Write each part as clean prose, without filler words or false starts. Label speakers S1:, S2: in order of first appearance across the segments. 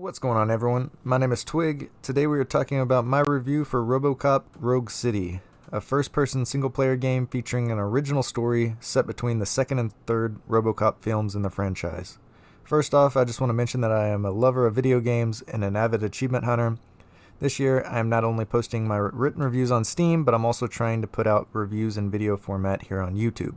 S1: What's going on, everyone? My name is Twig. Today we are talking about my review for RoboCop Rogue City, a first-person single-player game featuring an original story set between the second and third RoboCop films in the franchise. First off, I just want to mention that I am a lover of video games and an avid achievement hunter. This year, I am not only posting my written reviews on Steam, but I'm also trying to put out reviews in video format here on YouTube.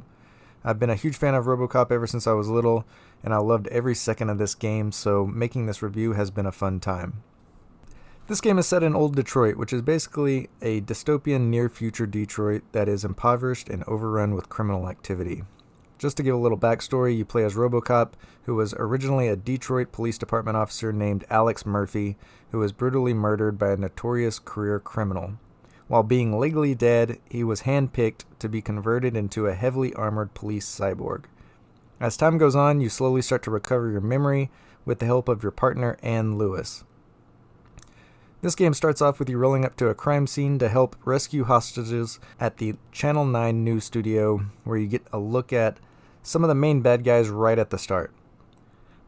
S1: I've been a huge fan of RoboCop ever since I was little, and I loved every second of this game, so making this review has been a fun time. This game is set in old Detroit, which is basically a dystopian near-future Detroit that is impoverished and overrun with criminal activity. Just to give a little backstory, you play as RoboCop, who was originally a Detroit Police Department officer named Alex Murphy, who was brutally murdered by a notorious career criminal. While being legally dead, he was handpicked to be converted into a heavily armored police cyborg. As time goes on, you slowly start to recover your memory with the help of your partner, Ann Lewis. This game starts off with you rolling up to a crime scene to help rescue hostages at the Channel 9 news studio, where you get a look at some of the main bad guys right at the start.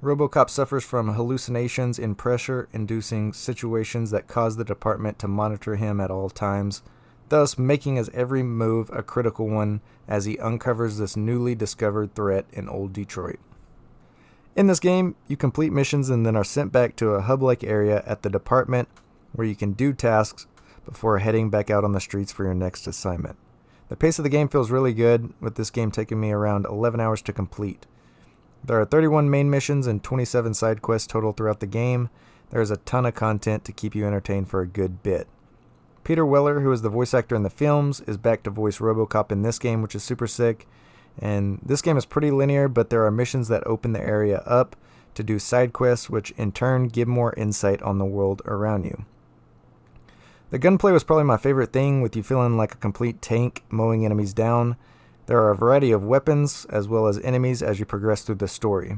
S1: RoboCop suffers from hallucinations in pressure-inducing situations that cause the department to monitor him at all times, thus making his every move a critical one as he uncovers this newly discovered threat in old Detroit. In this game, you complete missions and then are sent back to a hub-like area at the department where you can do tasks before heading back out on the streets for your next assignment. The pace of the game feels really good, with this game taking me around 11 hours to complete. There are 31 main missions and 27 side quests total throughout the game. There is a ton of content to keep you entertained for a good bit. Peter Weller, who is the voice actor in the films, is back to voice RoboCop in this game, which is super sick. And this game is pretty linear, but there are missions that open the area up to do side quests, which in turn give more insight on the world around you. The gunplay was probably my favorite thing, with you feeling like a complete tank mowing enemies down. There are a variety of weapons, as well as enemies as you progress through the story.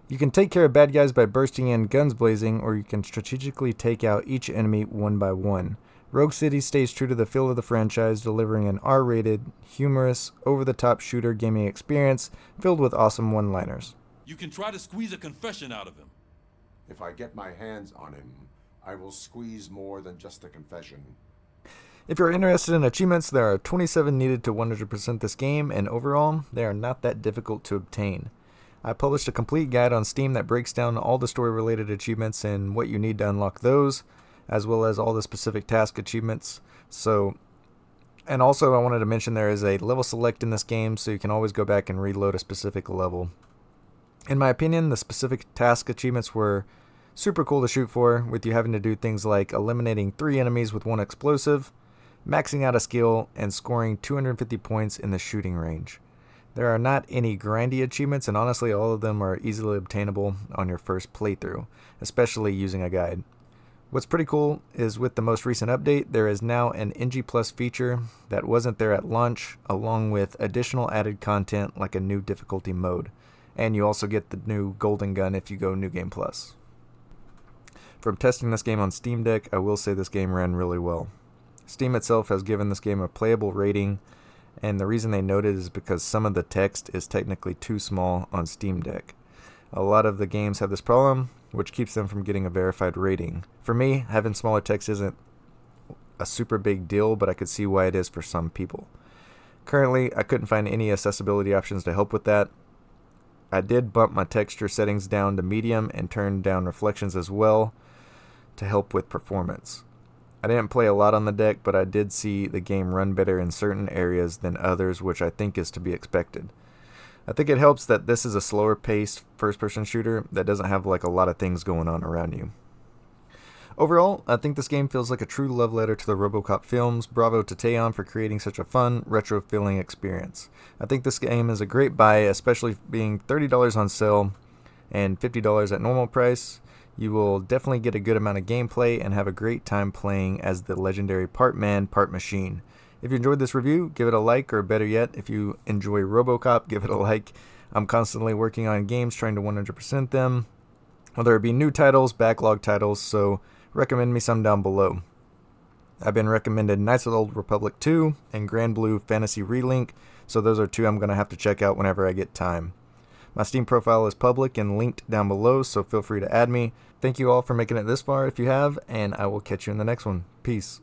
S1: You can take care of bad guys by bursting in guns blazing, or you can strategically take out each enemy one by one. Rogue City stays true to the feel of the franchise, delivering an R-rated, humorous, over-the-top shooter gaming experience filled with awesome one-liners.
S2: You can try to squeeze a confession out of him.
S3: If I get my hands on him, I will squeeze more than just a confession.
S1: If you're interested in achievements, there are 27 needed to 100% this game, and overall, they are not that difficult to obtain. I published a complete guide on Steam that breaks down all the story-related achievements and what you need to unlock those, as well as all the specific task achievements. And also I wanted to mention there is a level select in this game, so you can always go back and reload a specific level. In my opinion, the specific task achievements were super cool to shoot for, with you having to do things like eliminating 3 enemies with 1 explosive, maxing out a skill, and scoring 250 points in the shooting range. There are not any grindy achievements, and honestly all of them are easily obtainable on your first playthrough, especially using a guide. What's pretty cool is with the most recent update, there is now an NG Plus feature that wasn't there at launch, along with additional added content like a new difficulty mode. And you also get the new Golden Gun if you go New Game Plus. From testing this game on Steam Deck, I will say this game ran really well. Steam itself has given this game a playable rating, and the reason they noted is because some of the text is technically too small on Steam Deck. A lot of the games have this problem, which keeps them from getting a verified rating. For me, having smaller text isn't a super big deal, but I could see why it is for some people. Currently, I couldn't find any accessibility options to help with that. I did bump my texture settings down to medium and turn down reflections as well to help with performance. I didn't play a lot on the deck, but I did see the game run better in certain areas than others, which I think is to be expected. I think it helps that this is a slower paced first-person shooter that doesn't have like a lot of things going on around you. Overall, I think this game feels like a true love letter to the RoboCop films. Bravo to Teon for creating such a fun, retro-feeling experience. I think this game is a great buy, especially being $30 on sale and $50 at normal price. You will definitely get a good amount of gameplay and have a great time playing as the legendary part man, part machine. If you enjoyed this review, give it a like, or better yet, if you enjoy RoboCop, give it a like. I'm constantly working on games, trying to 100% them. Whether it be new titles, backlog titles, so recommend me some down below. I've been recommended Knights of the Old Republic 2 and Grand Blue Fantasy Relink, so those are 2 I'm going to have to check out whenever I get time. My Steam profile is public and linked down below, so feel free to add me. Thank you all for making it this far if you have, and I will catch you in the next one. Peace.